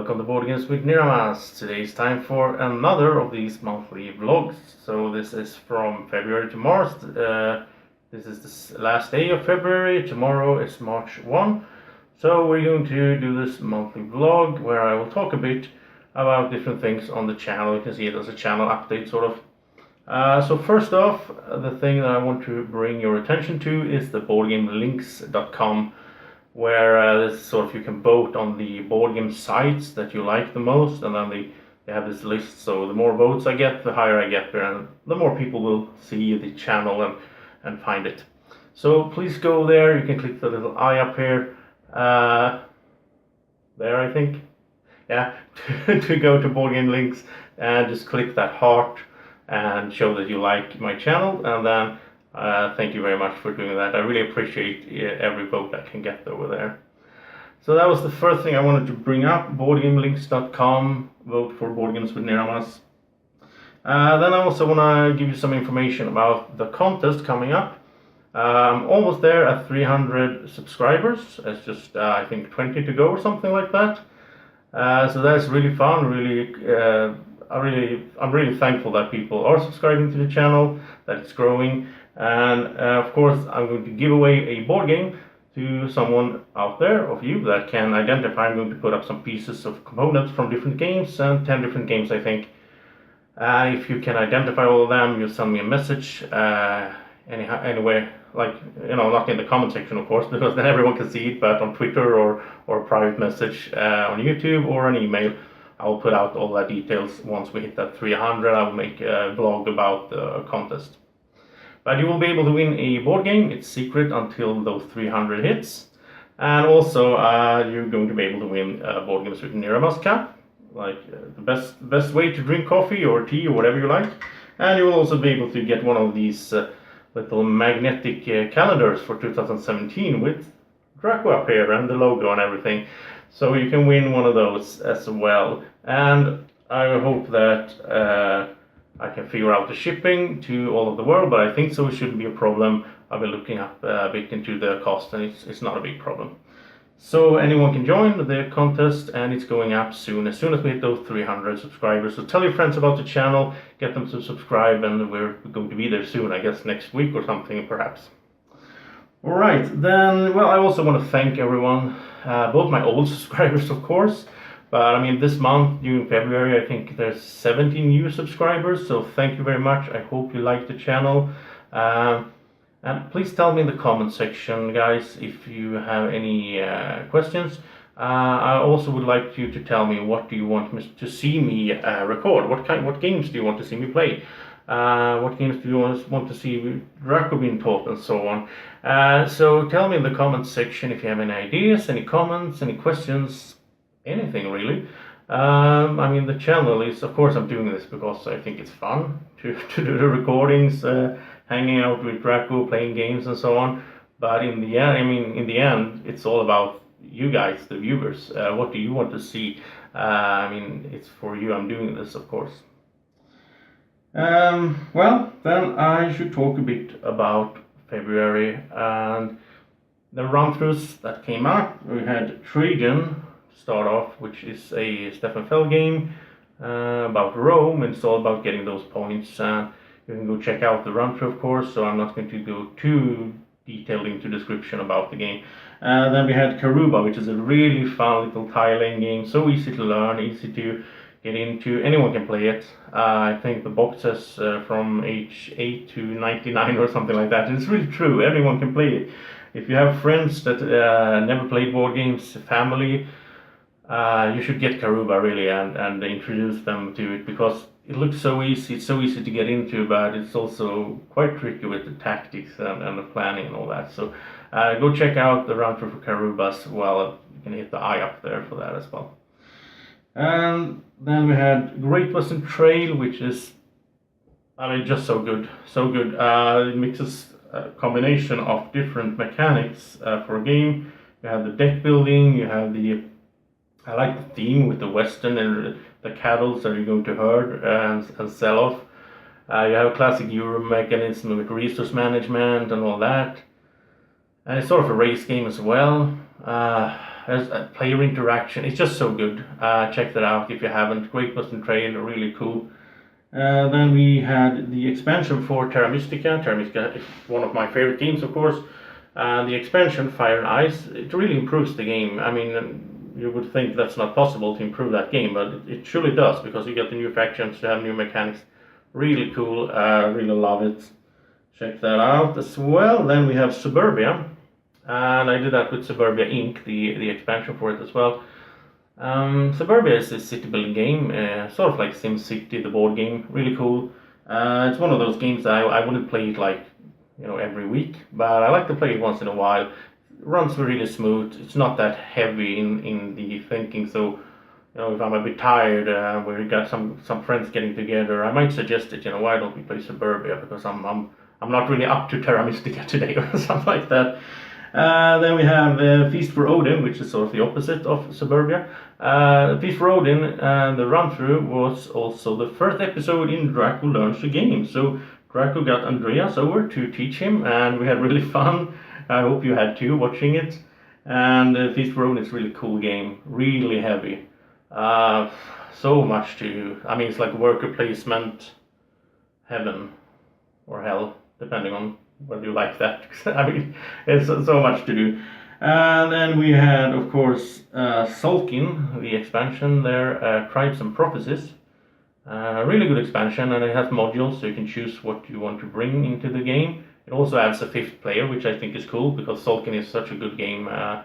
welcome to Boardgames with Niramas. Today is time for another of these monthly vlogs. So this is from February to March. This is the last day of February. Tomorrow is March 1. So we're going to do this monthly vlog where I will talk a bit about different things on the channel. You can see it as a channel update sort of. So first off, the thing that I want to bring your attention to is the boardgamelinks.com, where this sort of you can vote on the board game sites that you like the most, and then they have this list. So the more votes I get, the higher I get there, and the more people will see the channel and find it. So please go there. You can click the little eye up here, there I think, yeah, to go to Board Game Links, and just click that heart and show that you like my channel, and then thank you very much for doing that. I really appreciate every vote I can get over there. So that was the first thing I wanted to bring up, boardgamelinks.com, vote for Board Games with Niramas. Then I also want to give you some information about the contest coming up. I'm almost there at 300 subscribers. It's just I think 20 to go or something like that. So that's really fun. I'm really thankful that people are subscribing to the channel, that it's growing. And of course I'm going to give away a board game to someone out there of you that can identify. I'm going to put up some pieces of components from different games, and 10 different games I think. If you can identify all of them, you send me a message anywhere, like, you know, not in the comment section of course, because then everyone can see it, but on Twitter or a private message on YouTube or an email. I'll put out all the details. Once we hit that 300, I'll make a vlog about the contest. But you will be able to win a board game. It's secret until those 300 hits. And also you're going to be able to win a Board Games with Niramas cup, like the best way to drink coffee or tea or whatever you like. And you will also be able to get one of these little magnetic calendars for 2017 with Draco up here and the logo and everything. So you can win one of those as well. And I hope that I can figure out the shipping to all of the world, but I think so it shouldn't be a problem. I've been looking up a bit into the cost, and it's not a big problem. So anyone can join the contest, and it's going up soon, as soon as we hit those 300 subscribers. So tell your friends about the channel, get them to subscribe, and we're going to be there soon, I guess next week or something perhaps. Alright, then, well, I also want to thank everyone, both my old subscribers of course, but I mean this month, during February, I think there's 17 new subscribers, so thank you very much. I hope you like the channel. And please tell me in the comment section, guys, if you have any questions. I also would like you to tell me, what do you want to see me record? What games do you want to see me play? What games do you want to see Draco being taught, and so on. So tell me in the comment section if you have any ideas, any comments, any questions, anything really. I mean, the channel is, of course, I'm doing this because I think it's fun to do the recordings, hanging out with Draco, playing games and so on. But in the end, it's all about you guys, the viewers. What do you want to see? I mean, it's for you I'm doing this, of course. Well, then I should talk a bit about February and the run-throughs that came out. We had Trajan start off, which is a Stefan Feld game about Rome, and it's all about getting those points. You can go check out the run-through, of course, so I'm not going to go too detailed into description about the game. Then we had Karuba, which is a really fun little tile-laying game, so easy to learn, easy to get into. Anyone can play it. I think the box says from age 8 to 99 or something like that, and it's really true. Everyone can play it. If you have friends that never played board games, family, you should get Karuba really and introduce them to it, because it looks so easy. It's so easy to get into, but it's also quite tricky with the tactics and the planning and all that. So go check out the round for Karuba as well. You can hit the eye up there for that as well. And then we had Great Western Trail, which is, I mean, just so good, so good. It mixes a combination of different mechanics for a game. You have the deck building, you have I like the theme with the Western and the cattle that you're going to herd and sell off. You have a classic Euro mechanism with resource management and all that. And it's sort of a race game as well. there's a player interaction. It's just so good. Check that out if you haven't. Great Western Trail, really cool. Then we had the expansion for Terra Mystica. Terra Mystica is one of my favorite games, of course. The expansion, Fire and Ice, it really improves the game. I mean, you would think that's not possible to improve that game, but it surely does, because you get the new factions, you have new mechanics. Really cool, really love it. Check that out as well. Then we have Suburbia, and I did that with Suburbia Inc., the expansion for it as well. Suburbia is a city building game, sort of like SimCity, the board game. Really cool. It's one of those games that I wouldn't play it like, every week, but I like to play it once in a while. It runs really smooth. It's not that heavy in the thinking, so if I'm a bit tired, we got some friends getting together, I might suggest it. Why don't we play Suburbia? Because I'm not really up to Terra Mystica today or something like that. Then we have Feast for Odin, which is sort of the opposite of Suburbia. Feast for Odin, the run-through was also the first episode in Draco Learns the Game. So Draco got Andreas over to teach him, and we had really fun. I hope you had too, watching it. And Feast for Odin is a really cool game, really heavy. So much to, it's like worker placement, heaven or hell, depending on whether you like that. It's so much to do. And then we had, of course, Sulkin, the expansion there, Tribes and Prophecies. Really good expansion, and it has modules, so you can choose what you want to bring into the game. It also adds a 5th player, which I think is cool, because Sulkin is such a good game, and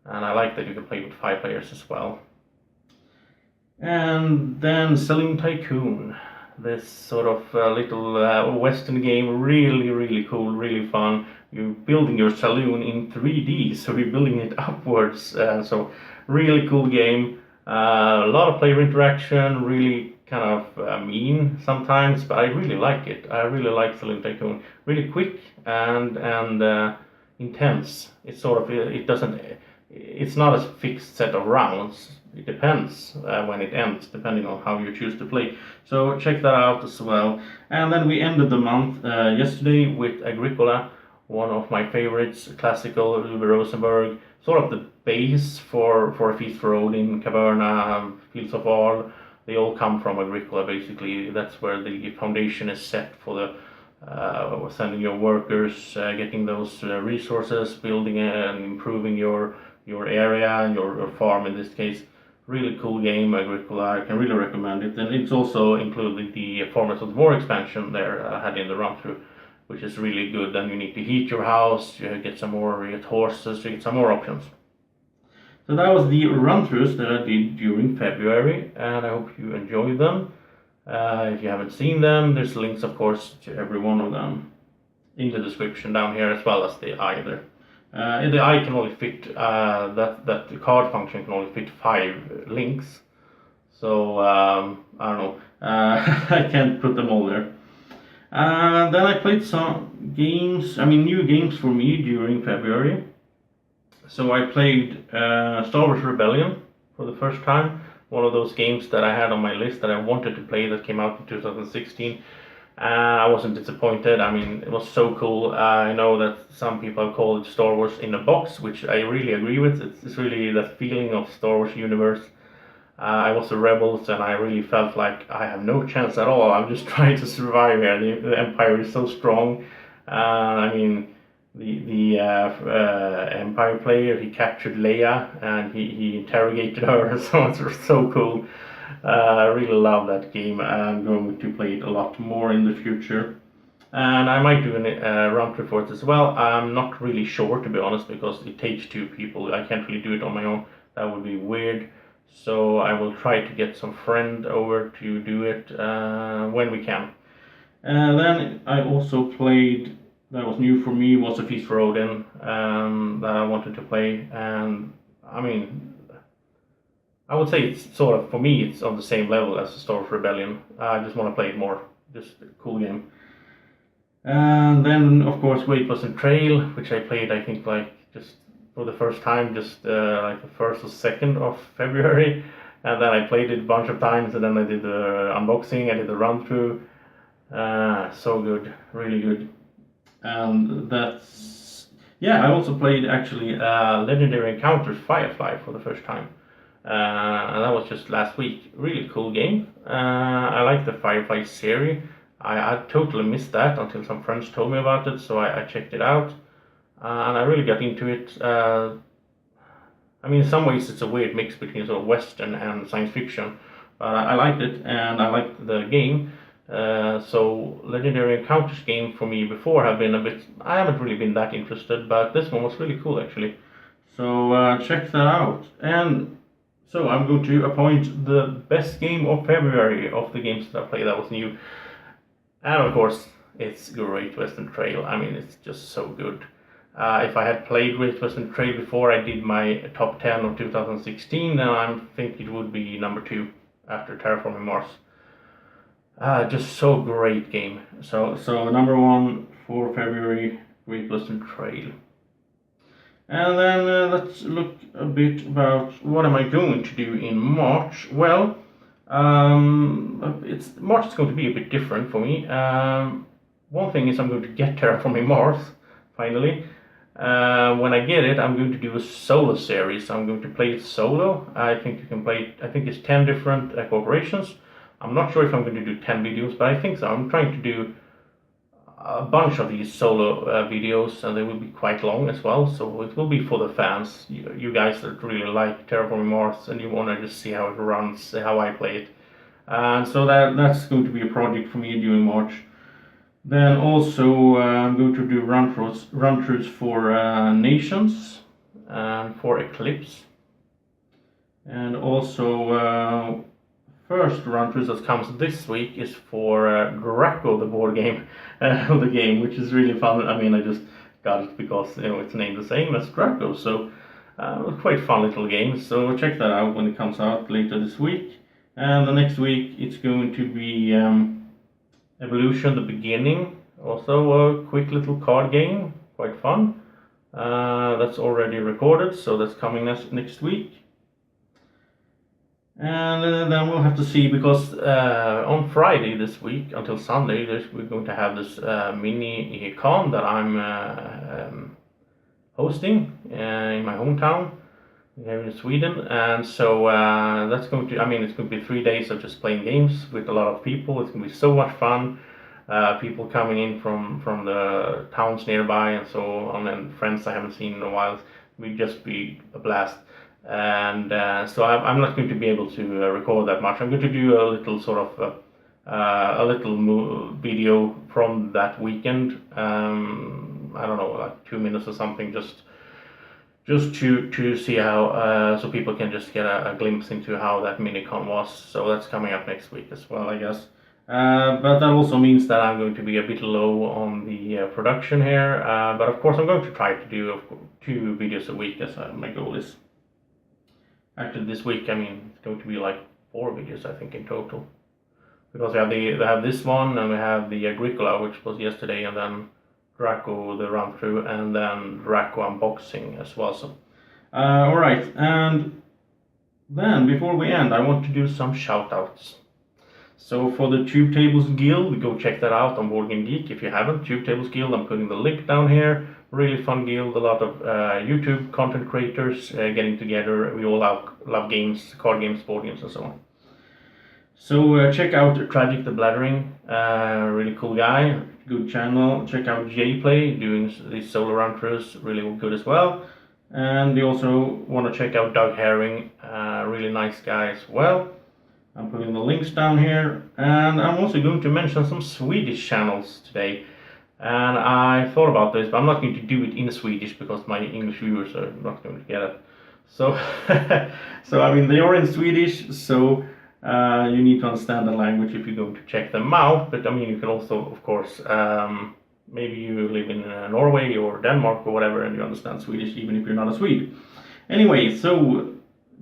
I like that you can play with 5 players as well. And then Selling Tycoon, this sort of little Western game, really cool, really fun. You're building your saloon in 3D, so you're building it upwards. So really cool game. A lot of player interaction, really kind of mean sometimes, but I really like it. I really like Selling Tycoon. Really quick and intense. It's sort of it's not a fixed set of rounds. It depends when it ends, depending on how you choose to play. So check that out as well. And then we ended the month yesterday with Agricola, one of my favorites, classical Uwe Rosenberg, sort of the base for Feast for Odin, Caverna, Fields of Arl. They all come from Agricola, basically. That's where the foundation is set for the sending your workers, getting those resources, building and improving your area and your farm in this case. Really cool game, Agricola. I can really recommend it. And it's also included the Farmers of the War expansion there, had in the run-through, which is really good. Then you need to heat your house, you get some more, you get horses, you get some more options. So that was the run-throughs that I did during February, and I hope you enjoyed them. If you haven't seen them, there's links, of course, to every one of them in the description down here, as well as the eye there. The eye can only fit, that the card function can only fit 5 links. So, I don't know, I can't put them all there. Then I played some games, new games for me during February. So I played Star Wars Rebellion for the first time. One of those games that I had on my list that I wanted to play, that came out in 2016. I wasn't disappointed. It was so cool. I know that some people have called it Star Wars in a box, which I really agree with. It's really that feeling of Star Wars universe. I was a rebel, and I really felt like I have no chance at all. I'm just trying to survive here. The Empire is so strong. The Empire player, he captured Leia and he interrogated her, so it's so cool. I really love that game. I'm going to play it a lot more in the future, and I might do a run-through for it as well. I'm not really sure, to be honest, because it takes 2 people. I can't really do it on my own. That would be weird. So I will try to get some friend over to do it when we can. Then I also played, that was new for me, was A Feast for Odin, that I wanted to play. And I would say it's sort of, for me, it's on the same level as the Star Wars Rebellion. I just want to play it more. Just a cool game. And then, of course, Great Western Trail, which I played, I think, just for the first time, just the 1st or 2nd of February. And then I played it a bunch of times, and then I did the unboxing, I did the run-through. So good, really good. And that's Yeah, I also played actually Legendary Encounters Firefly for the first time. And that was just last week. Really cool game. I like the Firefly series. I totally missed that until some friends told me about it, so I checked it out. And I really got into it. I mean, in some ways it's a weird mix between sort of Western and science fiction, but I liked it and I liked the game. So Legendary Encounters game for me before have been a bit, I haven't really been that interested, but this one was really cool actually. So check that out. And so I'm going to appoint the best game of February of the games that I played that was new. And of course, it's Great Western Trail. I mean, it's just so good. If I had played Great Western Trail before I did my top 10 of 2016, then I think it would be number 2 after Terraforming Mars. Just so great game. So number 1 for February, Great Western Trail. And then let's look a bit about what am I going to do in March. Well, March is going to be a bit different for me. One thing is I'm going to get Terraforming Mars finally. When I get it, I'm going to do a solo series. I'm going to play it solo. I think you can play it, I think it's 10 different corporations. I'm not sure if I'm going to do 10 videos, but I think so. I'm trying to do a bunch of these solo videos, and they will be quite long as well. So it will be for the fans, you guys that really like Terraforming Mars and you want to just see how it runs, how I play it. And so that's going to be a project for me during March. Then also I'm going to do run-throughs for Nations and for Eclipse. And also first run-throughs that comes this week is for Draco, the board game, the game, which is really fun. I mean, I just got it because it's named the same as Draco, so quite fun little game. So check that out when it comes out later this week. And the next week it's going to be Evolution, the beginning, also a quick little card game, quite fun. That's already recorded, so that's coming next week. And then we'll have to see, because on Friday this week until Sunday we're going to have this mini con that I'm hosting in my hometown here in Sweden. And so that's going to, I mean, it's going to be 3 days of just playing games with a lot of people. It's going to be so much fun. People coming in from the towns nearby and so on, and friends I haven't seen in a while. It will just be a blast. And so I'm not going to be able to record that much. I'm going to do a little sort of video from that weekend. I don't know, like 2 minutes or something, just to see how, so people can just get a glimpse into how that minicon was. So that's coming up next week as well, I guess. But that also means that I'm going to be a bit low on the production here. But of course I'm going to try to do 2 videos a week, as my goal is. Actually this week, I mean, it's going to be like 4 videos I think in total. Because we have this one, and we have the Agricola, which was yesterday, and then Draco, the run through, and then Draco unboxing as well. So, alright, and then before we end, I want to do some shoutouts. So for the Tube Tables Guild, go check that out on Board Game Geek if you haven't. Tube Tables Guild, I'm putting the link down here. Really fun guild, a lot of YouTube content creators getting together. We all love games, card games, board games, and so on. So check out Tragic the Blathering, really cool guy, good channel. Check out JPlay doing these solo run-throughs, really good as well. And you also want to check out Doug Herring, really nice guy as well. I'm putting the links down here, and I'm also going to mention some Swedish channels today. And I thought about this, but I'm not going to do it in Swedish because my English viewers are not going to get it. So, I mean, they are in Swedish, so you need to understand the language if you're going to check them out. But I mean, you can also, of course, maybe you live in Norway or Denmark or whatever, and you understand Swedish even if you're not a Swede. Anyway, so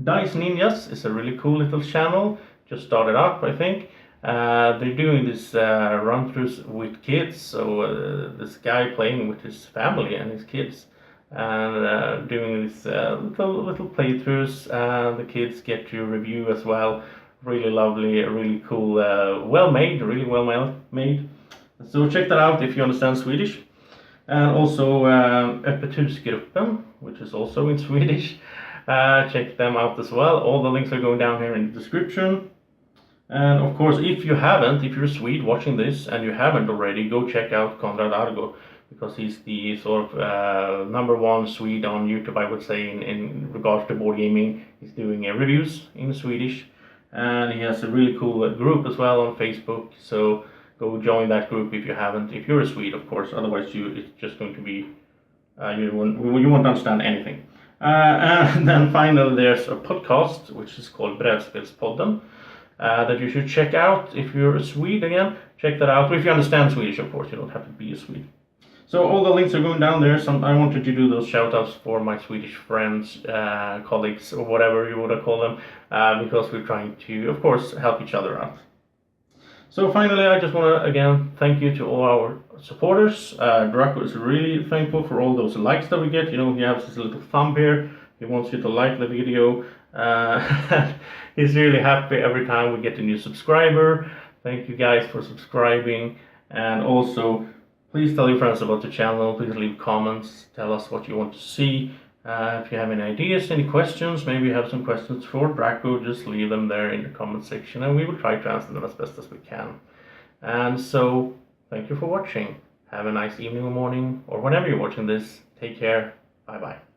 Dice Ninjas is a really cool little channel. Just started up, I think. They're doing this run-throughs with kids, so this guy playing with his family and his kids, and doing these little playthroughs. The kids get to review as well. Really lovely, really cool, really well made. So check that out if you understand Swedish. And also Öppethusgruppen, which is also in Swedish. Check them out as well. All the links are going down here in the description. And of course, if you're a Swede watching this and you haven't already, go check out Konrad Argo, because he's the sort of #1 Swede on YouTube, I would say, in regards to board gaming. He's doing reviews in Swedish, and he has a really cool group as well on Facebook. So go join that group if you haven't. If you're a Swede, of course. Otherwise, it's just going to be you won't understand anything. And then finally, there's a podcast which is called Brädspelspodden. That you should check out if you're a Swede. Again, check that out. Or if you understand Swedish, of course, you don't have to be a Swede. So all the links are going down there. I wanted to do those shoutouts for my Swedish friends, colleagues, or whatever you want to call them, because we're trying to, of course, help each other out. So finally, I just want to again thank you to all our supporters. Draco is really thankful for all those likes that we get. You know, he has his little thumb here. He wants you to like the video. He's really happy every time we get a new subscriber. Thank you guys for subscribing, and also please tell your friends about the channel. Please leave comments, tell us what you want to see. If you have any ideas, any questions, maybe you have some questions for Draco, just leave them there in the comment section and we will try to answer them as best as we can. And so thank you for watching. Have a nice evening or morning, or whenever you're watching this. Take care. Bye bye.